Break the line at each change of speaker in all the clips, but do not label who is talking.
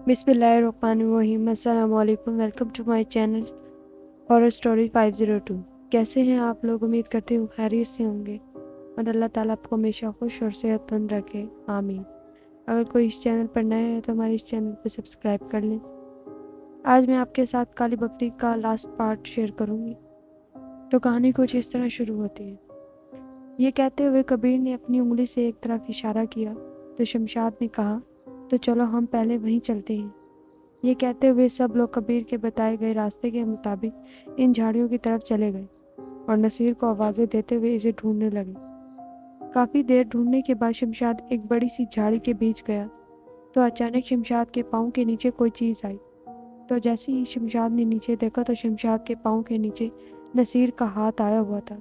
बिस्मिल्लाहिर्रहमानिर्रहीम। अस्सलाम वालेकुम। Welcome to my channel horror story 502। कैसे हैं आप लोग? उम्मीद करती हूँ खैरियत से होंगे और अल्लाह ताला आपको हमेशा खुश और सेहतमंद रखे, आमीन। अगर कोई इस चैनल पर नया है तो हमारे इस चैनल को सब्सक्राइब कर लें। आज मैं आपके साथ काली बकरी का लास्ट पार्ट शेयर करूँगी। तो कहानी कुछ इस तरह शुरू होती है। ये कहते हुए कबीर ने अपनी उंगली से एक तरफ इशारा किया तो शमशाद ने कहा, तो चलो हम पहले वहीं चलते हैं। ये कहते हुए सब लोग कबीर के बताए गए रास्ते के मुताबिक इन झाड़ियों की तरफ चले गए और नसीर को आवाज़ें देते हुए इसे ढूंढने लगे। काफ़ी देर ढूंढने के बाद शमशाद एक बड़ी सी झाड़ी के बीच गया तो अचानक शमशाद के पाँव के नीचे कोई चीज़ आई। तो जैसे ही शमशाद ने नीचे देखा तो शमशाद के पाँव के नीचे नसीर का हाथ आया हुआ था।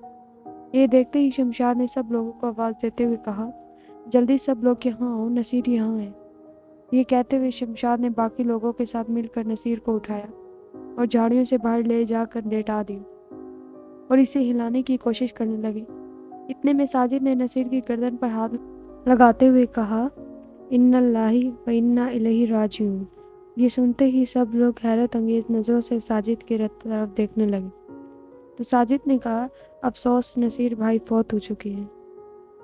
ये देखते ही शमशाद ने सब लोगों को आवाज़ देते हुए कहा, जल्दी सब लोग यहाँ आओ, नसीर यहाँ है। ये कहते हुए शमशाद ने बाकी लोगों के साथ मिलकर नसीर को उठाया और झाड़ियों से बाहर ले जाकर लेटा दिया और इसे हिलाने की कोशिश करने लगे। इतने में साजिद ने नसीर की गर्दन पर हाथ लगाते हुए कहा, इन्नल्लाहि व इन्ना इलैहि राजिऊन। ये सुनते ही सब लोग हैरत अंगेज नज़रों से साजिद की तरफ देखने लगे। तो साजिद ने कहा, अफसोस नसीर भाई फौत हो चुके हैं।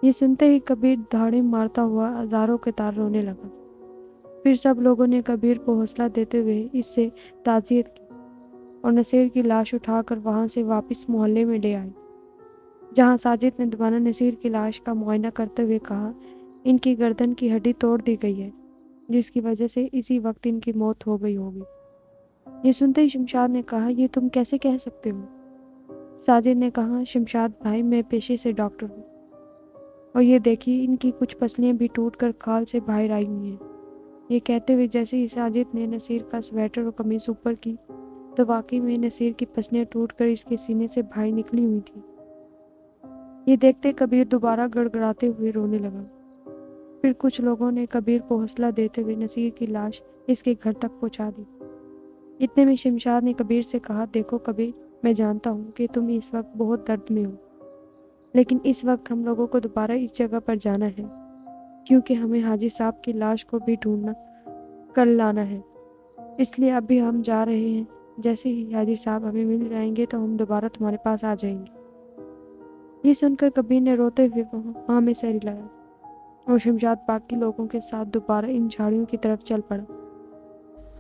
ये सुनते ही कबीर धाड़े मारता हुआ हजारों के तार रोने लगा। फिर सब लोगों ने कबीर को हौसला देते हुए इससे ताज़ियत की और नसीर की लाश उठाकर वहां से वापस मोहल्ले में ले आए, जहां साजिद ने दोबारा नसीर की लाश का मुआयना करते हुए कहा, इनकी गर्दन की हड्डी तोड़ दी गई है, जिसकी वजह से इसी वक्त इनकी मौत हो गई होगी। ये सुनते ही शमशाद ने कहा, ये तुम कैसे कह सकते हो? साजिद ने कहा, शमशाद भाई मैं पेशे से डॉक्टर हूँ और ये देखिए इनकी कुछ पसलियाँ भी टूटकर खाल से बाहर आई हुई हैं। ये कहते हुए जैसे ही साजिद ने नसीर का स्वेटर और कमीज ऊपर की तो वाकई में नसीर की पसलियां टूटकर इसके सीने से बाहर निकली हुई थी। ये देखते कबीर दोबारा गड़गड़ाते हुए रोने लगा। फिर कुछ लोगों ने कबीर को हौसला देते हुए नसीर की लाश इसके घर तक पहुंचा दी। इतने में शमशाद ने कबीर से कहा, देखो कबीर, मैं जानता हूँ कि तुम इस वक्त बहुत दर्द में हो, लेकिन इस वक्त हम लोगों को दोबारा इस जगह पर जाना है, क्योंकि हमें हाजी साहब की लाश को भी ढूंढना कर लाना है। इसलिए अभी हम जा रहे हैं। जैसे ही हाजी साहब हमें मिल जाएंगे तो हम दोबारा तुम्हारे पास आ जाएंगे। ये सुनकर कबीर ने रोते हुए कहा, हाँ मैं सर हिलाया और शमशाद बाकी लोगों के साथ दोबारा इन झाड़ियों की तरफ चल पड़ा।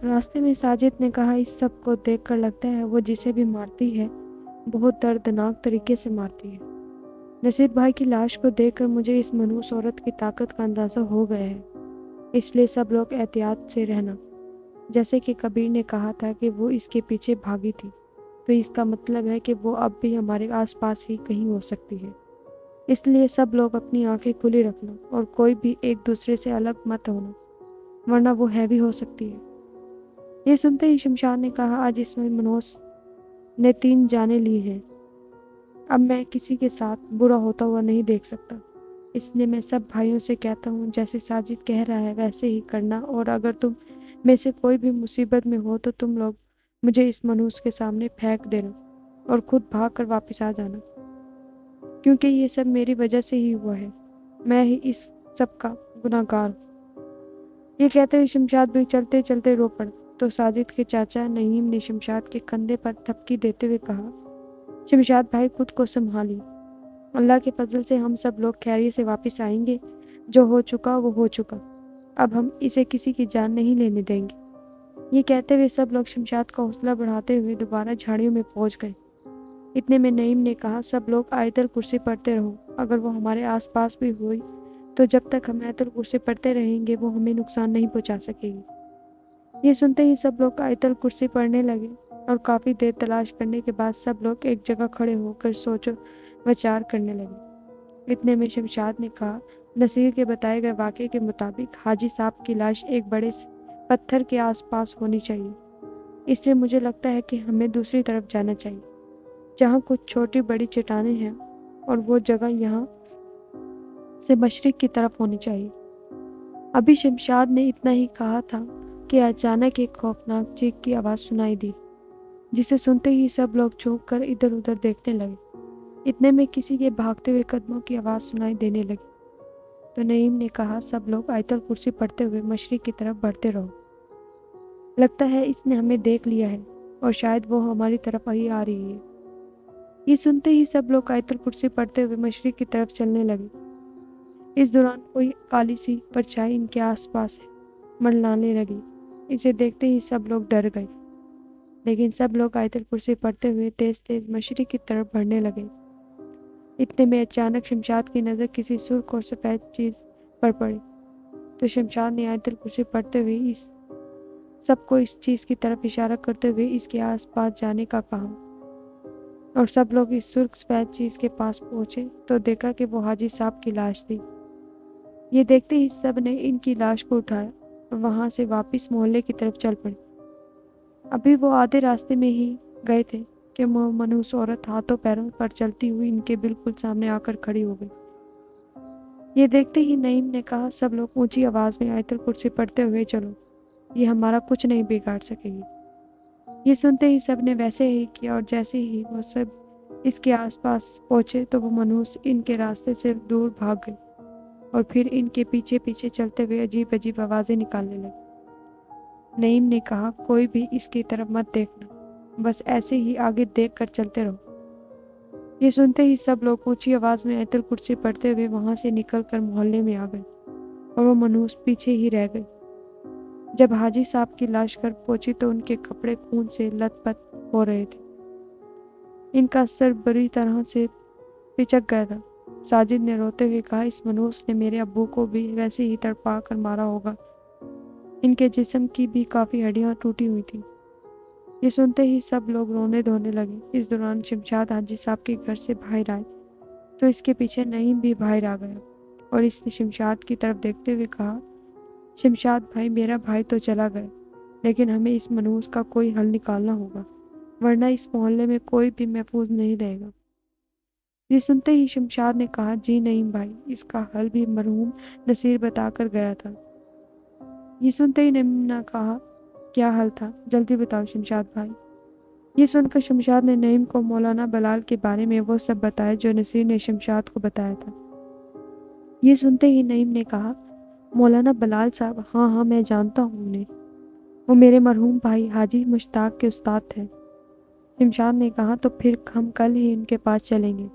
रास्ते में साजिद ने कहा, इस सब को देखकर लगता है वो जिसे भी मारती है बहुत दर्दनाक तरीके से मारती है। नसीर भाई की लाश को देखकर मुझे इस मनहूस औरत की ताकत का अंदाजा हो गया है, इसलिए सब लोग एहतियात से रहना। जैसे कि कबीर ने कहा था कि वो इसके पीछे भागी थी, तो इसका मतलब है कि वो अब भी हमारे आसपास ही कहीं हो सकती है। इसलिए सब लोग अपनी आंखें खुली रखना और कोई भी एक दूसरे से अलग मत होना, वरना वो है भी हो सकती है। ये सुनते ही शमशाद ने कहा, आज इसमें मनोज ने 3 जानें ली हैं। अब मैं किसी के साथ बुरा होता हुआ नहीं देख सकता, इसलिए मैं सब भाइयों से कहता हूँ, जैसे साजिद कह रहा है वैसे ही करना, और अगर तुम में से कोई भी मुसीबत में हो तो तुम लोग मुझे इस मनहूस के सामने फेंक देना और खुद भाग कर वापस आ जाना, क्योंकि ये सब मेरी वजह से ही हुआ है। मैं ही इस सब का गुनाहगार हूँ। ये कहते हुए शमशाद भी चलते चलते रो पड़ा। तो साजिद के चाचा नईम ने शमशाद के कंधे पर थपकी देते हुए कहा, शमशाद भाई खुद को संभालिए, अल्लाह के फजल से हम सब लोग खैरियत से वापस आएंगे। जो हो चुका वो हो चुका, अब हम इसे किसी की जान नहीं लेने देंगे। ये कहते हुए सब लोग शमशाद का हौसला बढ़ाते हुए दोबारा झाड़ियों में पहुंच गए। इतने में नईम ने कहा, सब लोग आयतल कुर्सी पढ़ते रहो, अगर वो हमारे आसपास भी हुई तो जब तक हम आयतल कुर्सी पढ़ते रहेंगे वो हमें नुकसान नहीं पहुंचा सकेगी। ये सुनते ही सब लोग आयतल कुर्सी पढ़ने लगे और काफ़ी देर तलाश करने के बाद सब लोग एक जगह खड़े होकर सोचो विचार करने लगे। इतने में शमशाद ने कहा, नसीर के बताए गए वाक़े के मुताबिक हाजी साहब की लाश एक बड़े पत्थर के आसपास होनी चाहिए, इसलिए मुझे लगता है कि हमें दूसरी तरफ जाना चाहिए, जहाँ कुछ छोटी बड़ी चट्टानें हैं, और वो जगह यहाँ से मशरिक की तरफ होनी चाहिए। अभी शमशाद ने इतना ही कहा था कि अचानक एक खौफनाक चीख की आवाज़ सुनाई दी, जिसे सुनते ही सब लोग चौंक कर इधर उधर देखने लगे। इतने में किसी के भागते हुए कदमों की आवाज़ सुनाई देने लगी। तो नईम ने कहा, सब लोग आयतल कुर्सी पढ़ते हुए मशरिक की तरफ बढ़ते रहो। लगता है इसने हमें देख लिया है और शायद वो हमारी तरफ ही आ रही है। ये सुनते ही सब लोग आयतुल कुर्सी पढ़ते हुए मशरिक की तरफ चलने लगे। इस दौरान कोई काली सी परछाई इनके आसपास मंडलाने लगी। इसे देखते ही सब लोग डर गए, लेकिन सब लोग आयतुल कुर्सी पढ़ते हुए तेज तेज मशरिक की तरफ बढ़ने लगे। इतने में अचानक शमशाद की नज़र किसी सुर्ख और सफ़ेद चीज़ पर पड़ी, तो शमशाद ने आयतुल कुर्सी पढ़ते हुए इस सबको इस चीज़ की तरफ इशारा करते हुए इसके आसपास जाने का कहा, और सब लोग इस सुर्ख सफ़ेद चीज़ के पास पहुंचे तो देखा कि वो हाजी साहब की लाश थी। ये देखते ही सब ने इनकी लाश को उठाया और वहां से वापस मोहल्ले की तरफ चल पड़े। अभी वो आधे रास्ते में ही गए थे कि वो मनहूस औरत हाथों पैरों पर चलती हुई इनके बिल्कुल सामने आकर खड़ी हो गई। ये देखते ही नईम ने कहा, सब लोग ऊंची आवाज़ में आयतुल कुर्सी पढ़ते हुए चलो, ये हमारा कुछ नहीं बिगाड़ सकेगी। ये सुनते ही सब ने वैसे ही किया और जैसे ही वो सब इसके आसपास पहुंचे तो वो मनहूस इनके रास्ते से दूर भाग गई और फिर इनके पीछे पीछे चलते हुए अजीब अजीब आवाज़ें निकालने लगी। नईम ने कहा, कोई भी इसकी तरफ मत देखना, बस ऐसे ही आगे देख कर चलते रहो। ये सुनते ही सब लोग ऊंची आवाज़ में आयतुल कुर्सी पढ़ते हुए वहां से निकल कर मोहल्ले में आ गए और वो मनहूस पीछे ही रह गई। जब हाजी साहब की लाश घर पहुंची तो उनके कपड़े खून से लथपथ हो रहे थे। इनका सर बुरी तरह से पिचक गया था। साजिद ने रोते हुए कहा, इस मनहूस ने मेरे अब्बू को भी वैसे ही तड़पा कर मारा होगा। इनके जिस्म की भी काफ़ी हड्डियां टूटी हुई थी। ये सुनते ही सब लोग रोने धोने लगे। इस दौरान शमशाद हाजी साहब के घर से बाहर आए तो इसके पीछे नईम भी बाहर आ गया और इसने शमशाद की तरफ देखते हुए कहा, शमशाद भाई, मेरा भाई तो चला गया, लेकिन हमें इस मनहूस का कोई हल निकालना होगा, वरना इस मोहल्ले में कोई भी महफूज नहीं रहेगा। ये सुनते ही शमशाद ने कहा, जी नईम भाई, इसका हल भी मरहूम नसीर बता कर गया था। ये सुनते ही नईम ने कहा, क्या हल था, जल्दी बताओ शमशाद भाई। ये सुनकर शमशाद ने नईम को मौलाना बलाल के बारे में वो सब बताया जो नसीर ने शमशाद को बताया था। ये सुनते ही नईम ने कहा, मौलाना बलाल साहब, हाँ हाँ मैं जानता हूँ उन्हें, वो मेरे मरहूम भाई हाजी मुश्ताक के उस्ताद थे। शमशाद ने कहा, तो फिर हम कल ही इनके पास चलेंगे।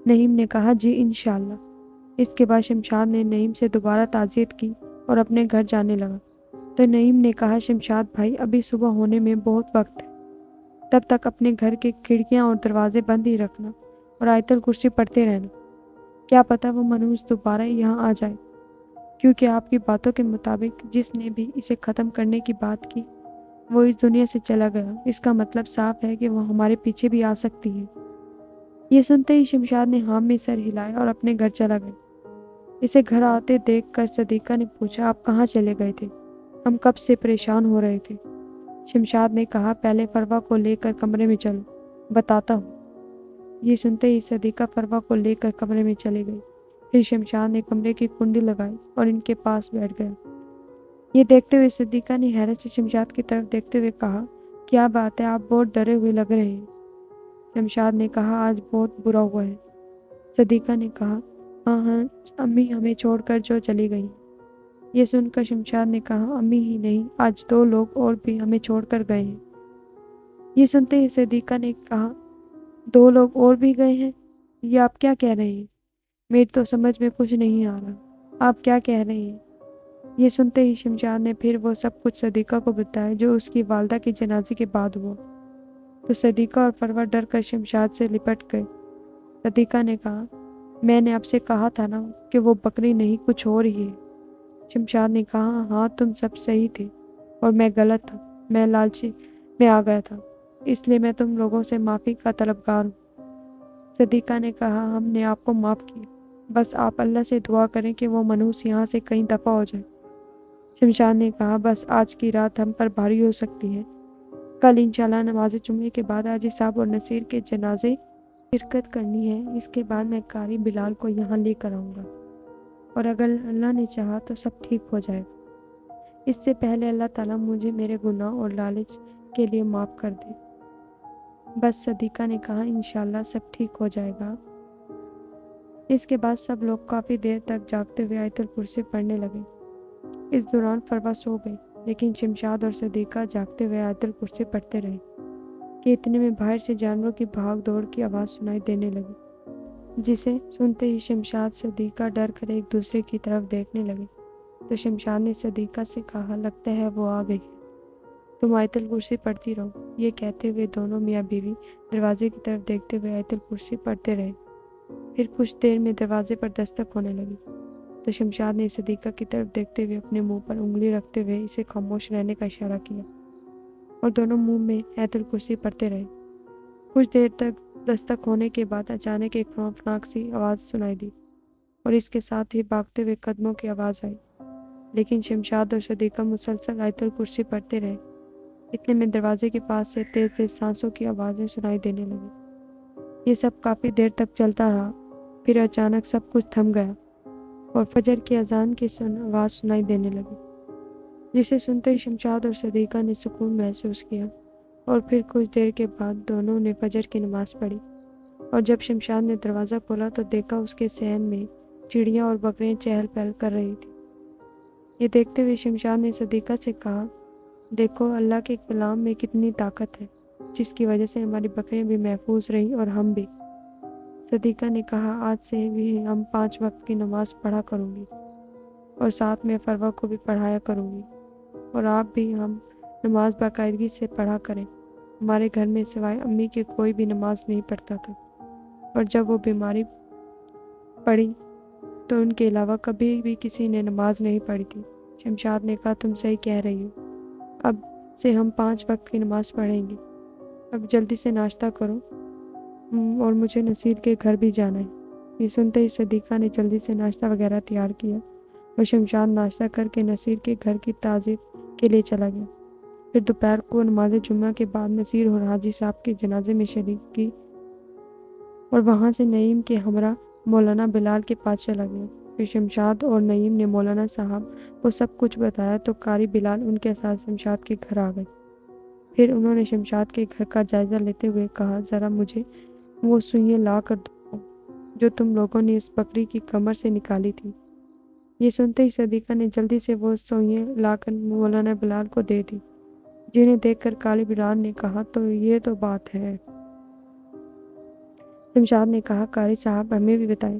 नईम ने कहा, जी इंशाल्लाह। इसके बाद शमशाद ने नईम से दोबारा ताज़ियत की और अपने घर जाने लगा। तो नईम ने कहा, शमशाद भाई, अभी सुबह होने में बहुत वक्त है, तब तक अपने घर के खिड़कियां और दरवाजे बंद ही रखना और आयतुल कुर्सी पढ़ते रहना। क्या पता वो मनहूस दोबारा यहाँ आ जाए, क्योंकि आपकी बातों के मुताबिक जिसने भी इसे ख़त्म करने की बात की वो इस दुनिया से चला गया। इसका मतलब साफ है कि वो हमारे पीछे भी आ सकती है। ये सुनते ही शमशाद ने हाँ में सर हिलाया और अपने घर चला गया। इसे घर आते देख कर सदीका ने पूछा, आप कहाँ चले गए थे, हम कब से परेशान हो रहे थे। शमशाद ने कहा, पहले फरवा को लेकर कमरे में चलो, बताता हूँ। ये सुनते ही सदीका फरवा को लेकर कमरे में चली गई। फिर शमशाद ने कमरे की कुंडी लगाई और इनके पास बैठ गया। ये देखते हुए सदीका ने हैरत से शमशाद की तरफ देखते हुए कहा, क्या बात है, आप बहुत डरे हुए लग रहे हैं। शमशाद ने कहा, आज बहुत बुरा हुआ है। सदीका ने कहा, हाँ हाँ, अम्मी हमें छोड़कर जो चली गई। ये सुनकर शमशाद ने कहा, अम्मी ही नहीं, आज 2 लोग और भी हमें छोड़कर गए हैं। ये सुनते ही सदीका ने कहा, 2 लोग और भी गए हैं, ये आप क्या कह रहे हैं, मेरी तो समझ में कुछ नहीं आ रहा, आप क्या कह रहे हैं। ये सुनते ही शमशाद ने फिर वो सब कुछ सदीका को बताया जो उसकी वालदा की जनाजे के बाद हुआ। तो सदीका और फरवा डर कर शमशाद से लिपट गए। सदीका ने कहा, मैंने आपसे कहा था ना कि वो बकरी नहीं कुछ और ही है। शमशाद ने कहा, हाँ तुम सब सही थे और मैं गलत था, मैं लालची में आ गया था, इसलिए मैं तुम लोगों से माफ़ी का तलबगार हूँ। सदीका ने कहा, हमने आपको माफ़ किया, बस आप अल्लाह से दुआ करें कि वो मनहूस यहाँ से कहीं दफ़ा हो जाए। शमशाद ने कहा, बस आज की रात हम पर भारी हो सकती है, कल इंशाल्लाह नमाज जुम्मे के बाद हाजी साहब और नसीर के जनाजे शिरकत करनी है। इसके बाद मैं कारी बिलाल को यहाँ लेकर आऊँगा और अगर अल्लाह ने चाहा तो सब ठीक हो जाएगा। इससे पहले अल्लाह ताला मुझे मेरे गुनाह और लालच के लिए माफ़ कर दे। बस सदीका ने कहा, इंशाल्लाह सब ठीक हो जाएगा। इसके बाद सब लोग काफ़ी देर तक जागते हुए आयतुल कुर्सी पढ़ने लगे। इस दौरान फरवा सो गई। لیکن شمشاد اور صدیقہ جاگتے ہوئے آیت الکرسی پڑھتے رہے کہ اتنے میں باہر سے جانوروں کی بھاگ دوڑ کی آواز سنائی دینے لگی، جسے سنتے ہی شمشاد صدیقہ ڈر کر ایک دوسرے کی طرف دیکھنے لگے۔ تو شمشاد نے صدیقہ سے کہا، لگتا ہے وہ آ گئی، تم آیت الکرسی پڑھتی رہو۔ یہ کہتے ہوئے دونوں میاں بیوی دروازے کی طرف دیکھتے ہوئے آیت الکرسی پڑھتے رہے۔ پھر کچھ دیر میں دروازے پر دستک ہونے لگی تو شمشاد نے صدیقہ کی طرف دیکھتے ہوئے اپنے منہ پر انگلی رکھتے ہوئے اسے خاموش رہنے کا اشارہ کیا اور دونوں منہ میں آیت الکرسی پڑھتے رہے۔ کچھ دیر تک دستک ہونے کے بعد اچانک ایک خوفناک سی آواز سنائی دی اور اس کے ساتھ ہی بھاگتے ہوئے قدموں کی آواز آئی، لیکن شمشاد اور صدیقہ مسلسل آیت الکرسی پڑھتے رہے۔ اتنے میں دروازے کے پاس سے تیز تیز سانسوں کی آوازیں سنائی دینے لگی۔ یہ سب کافی دیر تک چلتا رہا، پھر اچانک سب کچھ تھم گیا اور فجر کی اذان کی آواز سنائی دینے لگی، جسے سنتے ہی شمشاد اور صدیقہ نے سکون محسوس کیا اور پھر کچھ دیر کے بعد دونوں نے فجر کی نماز پڑھی۔ اور جب شمشاد نے دروازہ کھولا تو دیکھا اس کے صحن میں چڑیاں اور بکریاں چہل پہل کر رہی تھیں۔ یہ دیکھتے ہوئے شمشاد نے صدیقہ سے کہا، دیکھو اللہ کے کلام میں کتنی طاقت ہے، جس کی وجہ سے ہماری بکریاں بھی محفوظ رہیں اور ہم بھی۔ صدیقہ نے کہا، آج سے بھی ہم 5 وقت کی نماز پڑھا کروں گی اور ساتھ میں فروا کو بھی پڑھایا کروں گی، اور آپ بھی ہم نماز باقاعدگی سے پڑھا کریں۔ ہمارے گھر میں سوائے امی کے کوئی بھی نماز نہیں پڑھتا تھا، اور جب وہ بیماری پڑی تو ان کے علاوہ کبھی بھی کسی نے نماز نہیں پڑھی تھی۔ شمشاد نے کہا، تم صحیح کہہ رہی ہو، اب سے ہم 5 وقت کی نماز پڑھیں گے۔ اب جلدی سے ناشتہ کرو اور مجھے نصیر کے گھر بھی جانا ہے۔ یہ سنتے ہی صدیقہ نے جلدی سے ناشتہ وغیرہ تیار کیا اور شمشاد ناشتہ کر کے نصیر کے گھر کی تعزیت کے لیے چلا گیا۔ پھر دوپہر کو نماز جمعہ کے بعد نصیر اور حاجی صاحب کے جنازے میں شریک کی اور وہاں سے نعیم کے ہمراہ مولانا بلال کے پاس چلا گیا۔ پھر شمشاد اور نعیم نے مولانا صاحب کو سب کچھ بتایا تو قاری بلال ان کے ساتھ شمشاد کے گھر آ گئے۔ پھر انہوں نے شمشاد کے گھر کا جائزہ لیتے ہوئے کہا، ذرا مجھے وہ سوئیاں لا کر دو جو تم لوگوں نے اس بکری کی کمر سے نکالی تھی۔ یہ سنتے ہی صدیقہ نے جلدی سے وہ سوئیاں لا کر مولانا بلال کو دے دی، جنہیں دیکھ کر قاری بلال نے کہا، تو یہ تو بات ہے۔ شمشاد نے کہا، قاری صاحب ہمیں بھی بتائیں،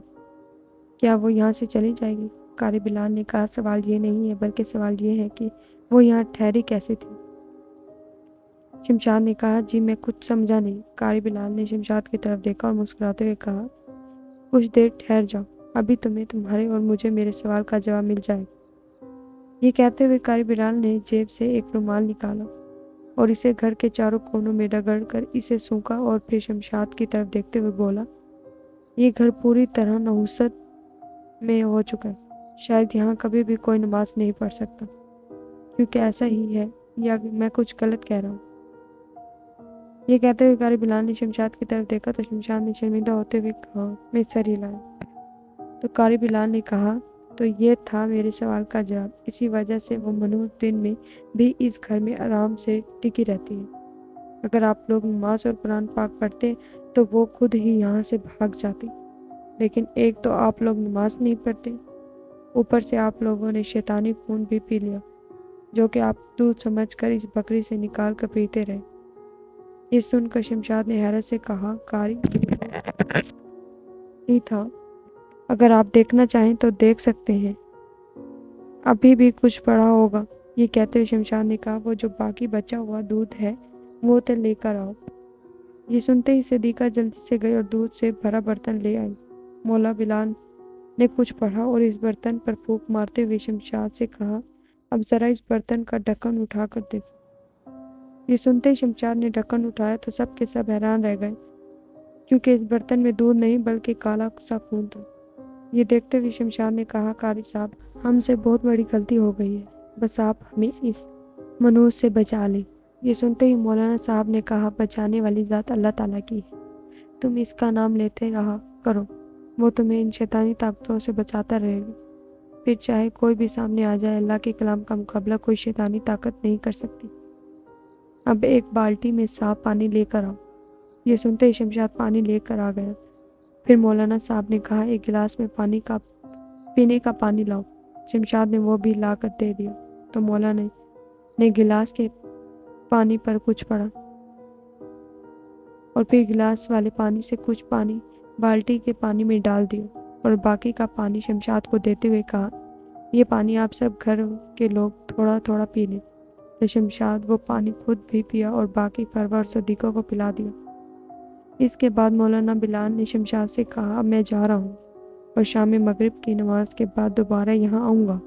کیا وہ یہاں سے چلی جائے گی؟ قاری بلال نے کہا، سوال یہ نہیں ہے، بلکہ سوال یہ ہے کہ وہ یہاں ٹھہری کیسے تھی؟ شمشاد نے کہا، جی میں کچھ سمجھا نہیں۔ قاری بلال نے شمشاد کی طرف دیکھا اور مسکراتے ہوئے کہا، کچھ دیر ٹھہر جاؤ، ابھی تمہیں تمہارے اور مجھے میرے سوال کا جواب مل جائے گا۔ یہ کہتے ہوئے قاری بلال نے جیب سے ایک رومال نکالا اور اسے گھر کے چاروں کونوں میں رگڑ کر اسے سونکھا اور پھر شمشاد کی طرف دیکھتے ہوئے بولا، یہ گھر پوری طرح نحوست میں ہو چکا ہے، شاید یہاں کبھی بھی کوئی نماز نہیں پڑھ سکتا، کیونکہ ایسا ہی ہے، یا میں کچھ غلط کہہ رہا ہوں؟ یہ کہتے ہوئے قاری بلال نے شمشاد کی طرف دیکھا تو شمشاد نے شرمندہ ہوتے ہوئے کہا، میں سر ہلایا تو قاری بلال نے کہا، تو یہ تھا میرے سوال کا جواب، اسی وجہ سے وہ منحوس دن میں بھی اس گھر میں آرام سے ٹکی رہتی ہے۔ اگر آپ لوگ نماز اور قرآن پاک پڑھتے تو وہ خود ہی یہاں سے بھاگ جاتی، لیکن ایک تو آپ لوگ نماز نہیں پڑھتے، اوپر سے آپ لوگوں نے شیطانی خون بھی پی لیا، جو کہ آپ دودھ سمجھ کر اس بکری سے نکال کر پیتے رہے۔ یہ سن کر شمشاد نے حیرت سے کہا، قاری نہیں تھا، اگر آپ دیکھنا چاہیں تو دیکھ سکتے ہیں، ابھی بھی کچھ پڑا ہوگا۔ یہ کہتے ہوئے شمشاد نے کہا، وہ جو باقی بچا ہوا دودھ ہے وہ تو لے کر آؤ۔ یہ سنتے ہی صدیقہ جلدی سے گئی اور دودھ سے بھرا برتن لے آئی۔ مولا بلال نے کچھ پڑھا اور اس برتن پر پھونک مارتے ہوئے شمشاد سے کہا، اب ذرا اس برتن کا ڈھکن اٹھا کر دیکھو۔ یہ سنتے ہی شمشاد نے ڈھکن اٹھایا تو سب کے سب حیران رہ گئے، کیونکہ اس برتن میں دودھ نہیں بلکہ کالا سا خون تھا۔ یہ دیکھتے ہوئے شمشاد نے کہا، قاری صاحب ہم سے بہت بڑی غلطی ہو گئی ہے، بس آپ ہمیں اس منحوس سے بچا لیں۔ یہ سنتے ہی مولانا صاحب نے کہا، بچانے والی ذات اللہ تعالیٰ کی ہے، تم اس کا نام لیتے رہا کرو، وہ تمہیں ان شیطانی طاقتوں سے بچاتا رہے گا، پھر چاہے کوئی بھی سامنے آ جائے، اللہ کے کلام کا مقابلہ کوئی شیطانی طاقت نہیں کر سکتی۔ اب ایک بالٹی میں صاف پانی لے کر آؤ۔ یہ سنتے ہی شمشاد پانی لے کر آ گیا۔ پھر مولانا صاحب نے کہا، ایک گلاس میں پینے کا پانی لاؤ۔ شمشاد نے وہ بھی لا کر دے دیا تو مولا نے نے गिलास के पानी पर कुछ पड़ा और फिर गिलास वाले पानी से कुछ पानी बाल्टी के पानी में डाल दिया और बाकी का पानी शमशाद को देते हुए कहा, ये पानी आप सब घर के लोग थोड़ा थोड़ा पी लें। तो शमशाद वो पानी खुद भी पिया और बाकी परवा और सदीक़ों को पिला दिया। इसके बाद मौलाना बिलाल ने शमशाद से कहा, अब मैं जा रहा हूँ और शाम में मगरिब की नमाज के बाद दोबारा यहाँ आऊँगा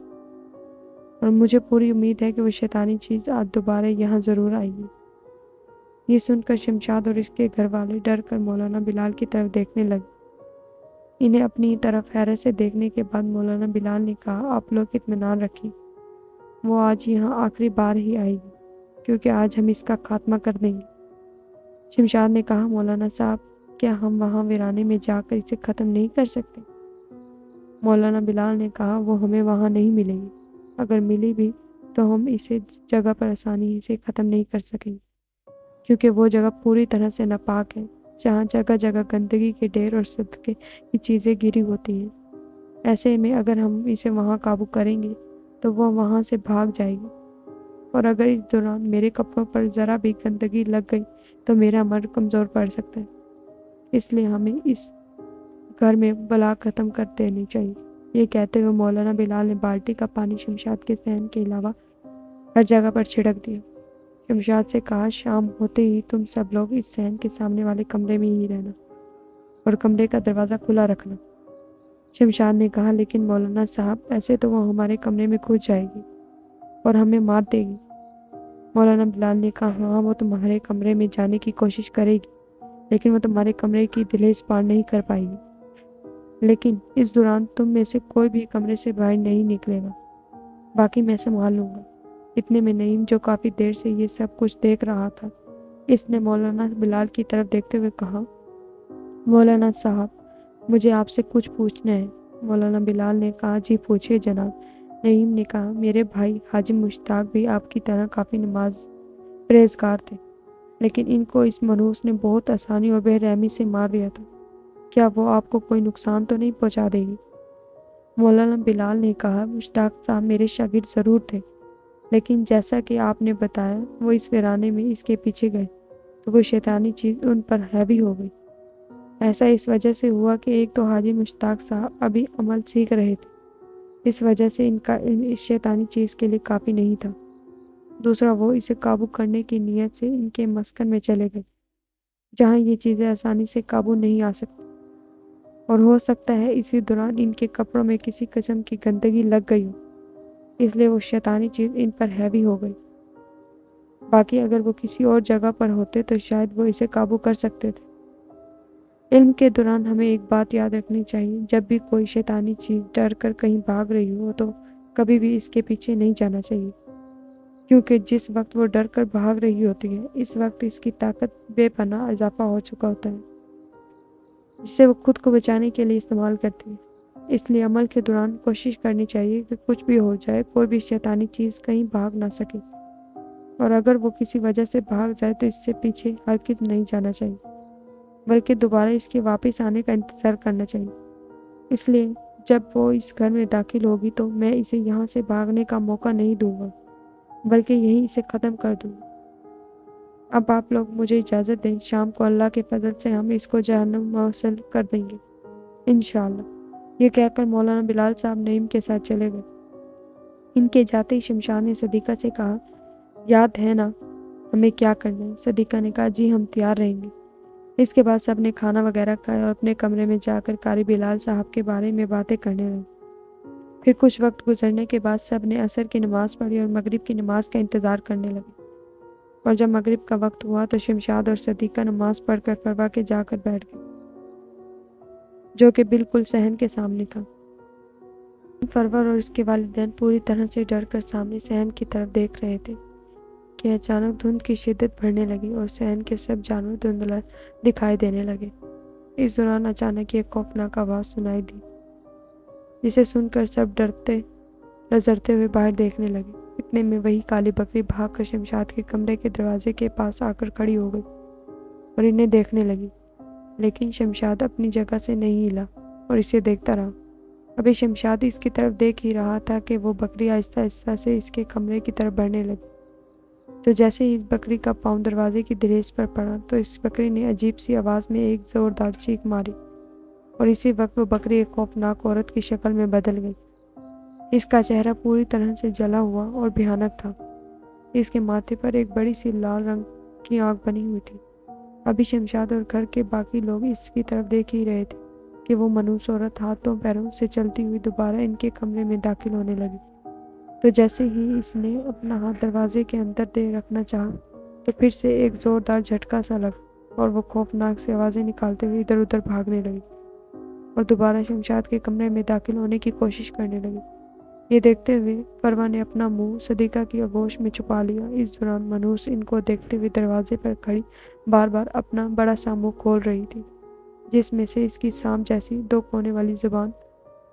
और मुझे पूरी उम्मीद है कि वो शैतानी चीज़ आज दोबारा यहाँ ज़रूर आएगी। ये सुनकर शमशाद और इसके घर वाले डर कर मौलाना बिलाल की तरफ देखने लगे। इन्हें अपनी तरफ हैरत से देखने के बाद मौलाना बिलाल ने कहा, आप लोग इत्मीनान रखिए, वो आज यहाँ आखिरी बार ही आएगी क्योंकि आज हम इसका खात्मा कर देंगे। शमशाद ने कहा, मौलाना साहब, क्या हम वहाँ वीराने में जाकर इसे ख़त्म नहीं कर सकते? मौलाना बिलाल ने कहा, वो हमें वहाँ नहीं मिलेगी, अगर मिली भी तो हम इसे जगह पर आसानी से ख़त्म नहीं कर सकेंगे क्योंकि वो जगह पूरी तरह से नापाक है, जहाँ जगह जगह गंदगी के ढेर और सदके की चीज़ें गिरी होती हैं। ऐसे में अगर हम इसे वहाँ काबू करेंगे तो वो वहाँ से भाग जाएगी और अगर इस दौरान मेरे कपड़ों पर ज़रा भी गंदगी लग गई तो मेरा मर्द कमज़ोर पड़ सकता है। इसलिए हमें इस घर में बला ख़त्म कर देनी चाहिए। ये कहते हुए मौलाना बिलाल ने बाल्टी का पानी शमशाद के सहन के अलावा हर जगह पर छिड़क दिया। शमशाद से कहा, शाम होते ही तुम सब लोग इस सहन के सामने वाले कमरे में ही रहना और कमरे का दरवाज़ा खुला रखना। शमशाद ने कहा, लेकिन मौलाना साहब, ऐसे तो वो हमारे कमरे में घुस जाएगी और हमें मार देगी। मौलाना बिलाल ने कहा, हाँ, वो तुम्हारे कमरे में जाने की कोशिश करेगी, लेकिन वो तुम्हारे कमरे की दहलीज पार नहीं कर पाएगी। लेकिन इस दौरान तुम में से कोई भी कमरे से बाहर नहीं निकलेगा, बाकी मैं संभाल लूँगा। इतने में नईम, जो काफ़ी देर से ये सब कुछ देख रहा था, इसने मौलाना बिलाल की तरफ देखते हुए कहा, मौलाना साहब, मुझे आपसे कुछ पूछना है। मौलाना बिलाल ने कहा, जी पूछिए जनाब। नईम ने कहा, मेरे भाई हाजी मुश्ताक भी आपकी तरह काफ़ी नमाज परहेज़गार थे, लेकिन इनको इस मनहूस ने बहुत आसानी और बेरहमी से मार दिया था। क्या वो आपको कोई नुकसान तो नहीं पहुंचा देगी? मौलाना बिलाल ने कहा, मुश्ताक साहब मेरे शागिर्द ज़रूर थे, लेकिन जैसा कि आपने बताया वो इस वीराने में इसके पीछे गए तो वो शैतानी चीज़ उन पर हैवी हो गई। ऐसा इस वजह से हुआ कि एक तो हाजी मुश्ताक साहब अभी अमल सीख रहे थे, इस वजह से इनका इस शैतानी चीज़ के लिए काफ़ी नहीं था। दूसरा, वो इसे काबू करने की नीयत से इनके मस्कन में चले गए जहाँ ये चीज़ें आसानी से काबू नहीं आ सकती और हो सकता है इसी दौरान इनके कपड़ों में किसी किस्म की गंदगी लग गई हो, इसलिए वो शैतानी चीज़ इन पर हैवी हो गई। बाकी अगर वो किसी और जगह पर होते तो शायद वो इसे काबू कर सकते थे। इल्म के दौरान हमें एक बात याद रखनी चाहिए, जब भी कोई शैतानी चीज़ डर कर कहीं भाग रही हो तो कभी भी इसके पीछे नहीं जाना चाहिए, क्योंकि जिस वक्त वो डर कर भाग रही होती है, इस वक्त इसकी ताकत बेपनाह इजाफा हो चुका होता है, जिसे वो खुद को बचाने के लिए इस्तेमाल करती है। इसलिए अमल के दौरान कोशिश करनी चाहिए कि कुछ भी हो जाए, कोई भी शैतानी चीज़ कहीं भाग ना सके, और अगर वो किसी वजह से भाग जाए तो इससे पीछे हरगिज़ नहीं जाना चाहिए, बल्कि दोबारा इसके वापस आने का इंतज़ार करना चाहिए। इसलिए जब वो इस घर में दाखिल होगी तो मैं इसे यहाँ से भागने का मौका नहीं दूंगा, बल्कि यहीं इसे ख़त्म कर दूंगा। अब आप लोग मुझे इजाज़त दें, शाम को अल्लाह के फजल से हम इसको जहन्नम मौसल कर देंगे इंशाअल्लाह। ये कहकर मौलाना बिलाल साहब नईम के साथ चले गए। इनके जाते ही शमशाद ने सदीक़ा से कहा, याद है ना हमें क्या करना है? सदीक़ा ने कहा, जी हम तैयार रहेंगे। इसके बाद सब ने खाना वगैरह खाया और अपने कमरे में जाकर कारी बिलाल साहब के बारे में बातें करने लगे। फिर कुछ वक्त गुजरने के बाद सब ने असर की नमाज़ पढ़ी और मगरिब की नमाज का इंतज़ार करने लगे। और जब मगरिब का वक्त हुआ तो शमशाद और सदीक़ा नमाज पढ़कर फरवा के जाकर बैठ गए, जो कि बिल्कुल सहन के सामने था। फरवर और उसके वालिदैन पूरी तरह से डर कर सामने सहन की तरफ देख रहे थे कि अचानक धुंध की शिद्दत बढ़ने लगी और सहन के सब जानवर धुंधला दिखाई देने लगे। इस दौरान अचानक एक खौफनाक आवाज़ सुनाई दी, जिसे सुनकर सब डरते नजरते हुए बाहर देखने लगे। इतने में वही काली बकरी भाग कर शमशाद के कमरे के दरवाजे के पास आकर खड़ी हो गई और इन्हें देखने लगी, लेकिन शमशाद अपनी जगह से नहीं हिला और इसे देखता रहा। अभी शमशाद इसकी तरफ देख ही रहा था कि वो बकरी आहिस्ता आहिस्ता से इसके कमरे की तरफ बढ़ने लगी। تو جیسے ہی اس بکری کا پاؤں دروازے کی دہلیز پر پڑا تو اس بکری نے عجیب سی آواز میں ایک زوردار چیخ ماری، اور اسی وقت وہ بکری ایک خوفناک عورت کی شکل میں بدل گئی۔ اس کا چہرہ پوری طرح سے جلا ہوا اور بھیانک تھا۔ اس کے ماتھے پر ایک بڑی سی لال رنگ کی آنکھ بنی ہوئی تھی۔ ابھی شمشاد اور گھر کے باقی لوگ اس کی طرف دیکھ ہی رہے تھے کہ وہ منحوس عورت ہاتھوں پیروں سے چلتی ہوئی دوبارہ ان کے کمرے میں داخل ہونے لگی۔ تو جیسے ہی اس نے اپنا ہاتھ دروازے کے اندر دے رکھنا چاہا تو پھر سے ایک زوردار جھٹکا سا لگا اور وہ خوفناک سی آوازیں نکالتے ہوئے ادھر ادھر بھاگنے لگی اور دوبارہ شمشاد کے کمرے میں داخل ہونے کی کوشش کرنے لگی۔ یہ دیکھتے ہوئے فروا نے اپنا منہ صدیقہ کی آغوش میں چھپا لیا۔ اس دوران منحوس ان کو دیکھتے ہوئے دروازے پر کھڑی بار بار اپنا بڑا سا منہ کھول رہی تھی، جس میں سے اس کی سانپ جیسی دو کونے والی زبان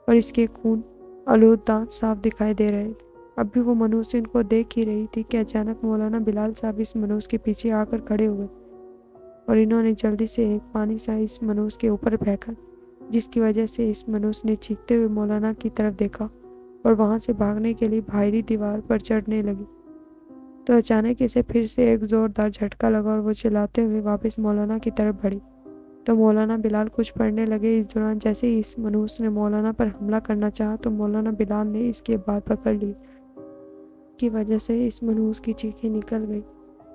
اور اس کے خون آلود دانت صاف دکھائی دے رہے تھے۔ اب بھی وہ منحوس ان کو دیکھ ہی رہی تھی کہ اچانک مولانا بلال صاحب اس منحوس کے پیچھے آ کر کھڑے ہوئے اور انہوں نے جلدی سے ایک پانی سا اس منحوس کے اوپر پھینکا، جس کی وجہ سے اس منحوس نے چیختے ہوئے مولانا کی طرف دیکھا اور وہاں سے بھاگنے کے لیے باہری دیوار پر چڑھنے لگی۔ تو اچانک اسے پھر سے ایک زوردار جھٹکا لگا اور وہ چلاتے ہوئے واپس مولانا کی طرف بڑھی۔ تو مولانا بلال کچھ پڑھنے لگے۔ اس دوران جیسے ہی اس منحوس نے مولانا پر حملہ کرنا چاہا تو مولانا بلال نے اس کے بال پکڑ لیے، کی وجہ سے اس منحوس کی چیخیں نکل گئی۔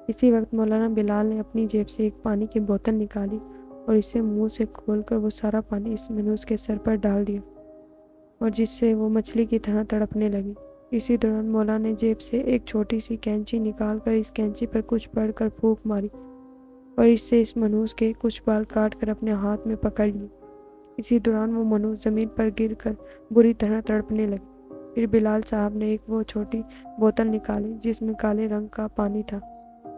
اسی وقت مولانا بلال نے اپنی جیب سے ایک پانی کی بوتل نکالی اور اسے منہ سے کھول کر وہ سارا پانی اس منحوس کے سر پر ڈال دیا، اور جس سے وہ مچھلی کی طرح تڑپنے لگی۔ اسی دوران مولانا نے جیب سے ایک چھوٹی سی کینچی نکال کر اس کینچی پر کچھ پڑھ کر پھونک ماری اور اس سے اس منحوس کے کچھ بال کاٹ کر اپنے ہاتھ میں پکڑ لیے۔ اسی دوران وہ منحوس زمین پر گر کر بری طرح تڑپنے لگی۔ پھر بلال صاحب نے ایک وہ چھوٹی بوتل نکالی جس میں کالے رنگ کا پانی تھا۔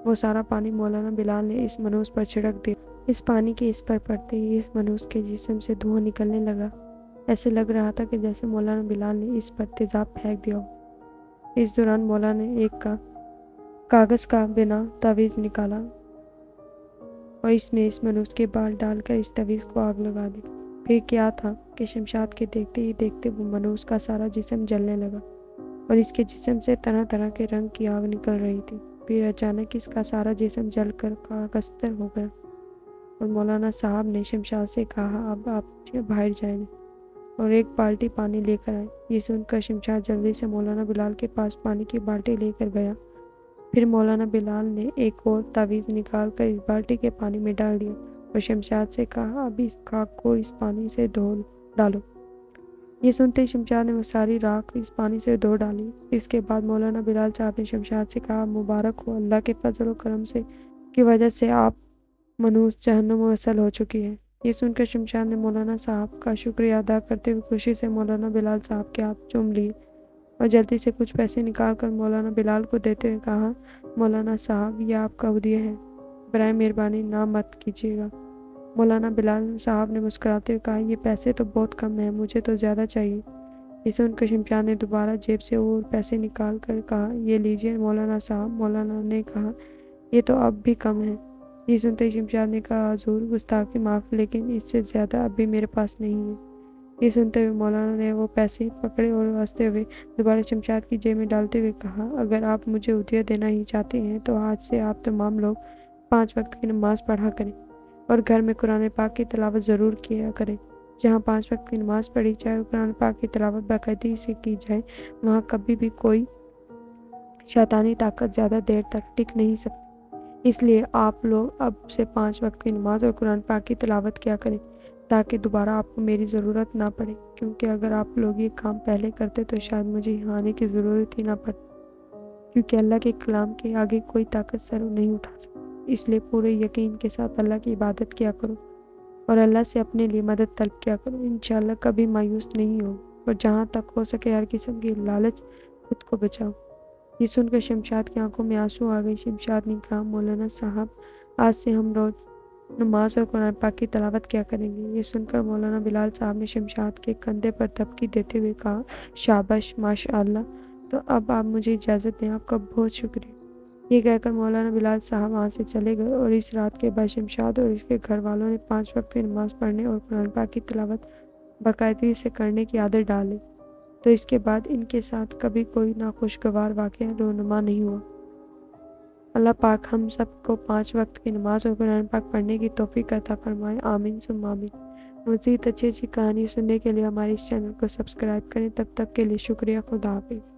وہ سارا پانی مولانا بلال نے اس منحوس پر چھڑک دیا۔ اس پانی کے اس پر پڑتے ہی اس منحوس کے جسم سے دھواں نکلنے لگا۔ ایسے لگ رہا تھا کہ جیسے مولانا بلال نے اس پر تیزاب پھینک دیا ہو۔ اس دوران مولانا نے ایک کاغذ کا بنا تعویذ نکالا اور اس میں اس منحوس کے بال ڈال کر اس تعویذ کو آگ لگا دی۔ پھر کیا تھا کہ شمشاد کے دیکھتے ہی دیکھتے وہ منحوس کا سارا جسم جلنے لگا اور اس کے جسم سے طرح طرح کے رنگ کی آگ نکل رہی تھی۔ پھر اچانک اس کا سارا جسم جل کر کاغذتر ہو گیا اور مولانا صاحب نے شمشاد سے کہا، اب آپ باہر جائیں اور ایک بالٹی پانی لے کر آئے۔ یہ سن کر شمشاد جلدی سے مولانا بلال کے پاس پانی کی بالٹی لے کر گیا۔ پھر مولانا بلال نے ایک اور تعویذ نکال کر اس بالٹی کے پانی میں ڈال دیا اور شمشاد سے کہا، اب اس خاک کو اس پانی سے دھو ڈالو۔ یہ سنتے ہی شمشاد نے وہ ساری راکھ اس پانی سے دھو ڈالی۔ اس کے بعد مولانا بلال صاحب نے شمشاد سے کہا، مبارک ہو، اللہ کے فضل و کرم سے کی وجہ سے آپ منحوس جہنم وصل ہو چکی ہے۔ یہ سن کر شمشاد نے مولانا صاحب کا شکریہ ادا کرتے ہوئے خوشی سے مولانا بلال صاحب کے ہاتھ چوم لیے اور جلدی سے کچھ پیسے نکال کر مولانا بلال کو دیتے ہوئے کہا، مولانا صاحب یہ آپ کا ہدیہ ہے، برائے مہربانی نہ مت کیجیے گا۔ مولانا بلال صاحب نے مسکراتے ہوئے کہا، یہ پیسے تو بہت کم ہیں، مجھے تو زیادہ چاہیے۔ یہ سن کر شمشاد نے دوبارہ جیب سے اور پیسے نکال کر کہا، یہ لیجیے مولانا صاحب۔ مولانا نے کہا، یہ تو اب بھی کم ہے۔ یہ سنتے ہی شمشاد نے کہا، حضور گستاخی معاف، لیکن اس سے زیادہ اب بھی میرے پاس نہیں ہے۔ یہ سنتے ہوئے مولانا نے وہ پیسے پکڑے اور ہنستے ہوئے دوبارہ شمشاد کی جیب میں ڈالتے ہوئے کہا، اگر آپ مجھے ہدیہ دینا ہی چاہتے ہیں تو آج سے آپ تمام لوگ 5 وقت کی نماز پڑھا کریں اور گھر میں قرآن پاک کی تلاوت ضرور کیا کریں۔ جہاں 5 وقت کی نماز پڑھی جائے اور قرآن پاک کی تلاوت باقاعدگی سے کی جائے، وہاں کبھی بھی کوئی شیطانی طاقت زیادہ دیر تک ٹک نہیں سکتی۔ اس لیے آپ لوگ اب سے 5 وقت کی نماز اور قرآن پاک کی تلاوت کیا کریں تاکہ دوبارہ آپ کو میری ضرورت نہ پڑے، کیونکہ اگر آپ لوگ یہ کام پہلے کرتے تو شاید مجھے یہاں آنے کی ضرورت ہی نہ پڑتی، کیونکہ اللہ کے کلام کے آگے کوئی طاقت سر نہیں اٹھا سکتی۔ اس لیے پورے یقین کے ساتھ اللہ کی عبادت کیا کرو اور اللہ سے اپنے لیے مدد طلب کیا کرو، انشاءاللہ کبھی مایوس نہیں ہو، اور جہاں تک ہو سکے ہر قسم کی لالچ خود کو بچاؤ۔ یہ سن کر شمشاد کی آنکھوں میں آنسو آ گئی۔ شمشاد نے کہا، مولانا صاحب آج سے ہم روز نماز اور قرآن پاک کی تلاوت کیا کریں گے۔ یہ سن کر مولانا بلال صاحب نے شمشاد کے کندھے پر تھپکی دیتے ہوئے کہا، شاباش، ماشاءاللہ، تو اب آپ مجھے اجازت دیں، آپ کا بہت شکریہ۔ یہ کہہ کر مولانا بلال صاحب وہاں سے چلے گئے اور اس رات کے بعد شمشاد اور اس کے گھر والوں نے 5 وقت کی نماز پڑھنے اور قرآن پاک کی تلاوت باقاعدگی سے کرنے کی عادت ڈال لی۔ تو اس کے بعد ان کے ساتھ کبھی کوئی ناخوشگوار واقعہ رونما نہیں ہوا۔ اللہ پاک ہم سب کو 5 وقت کی نماز اور قرآن پاک پڑھنے کی توفیق عطا فرمائے، آمین ثم آمین۔ مزید اچھی کہانی سننے کے لیے ہمارے اس چینل کو سبسکرائب کریں۔ تب تک کے لیے شکریہ، خدا حافظ۔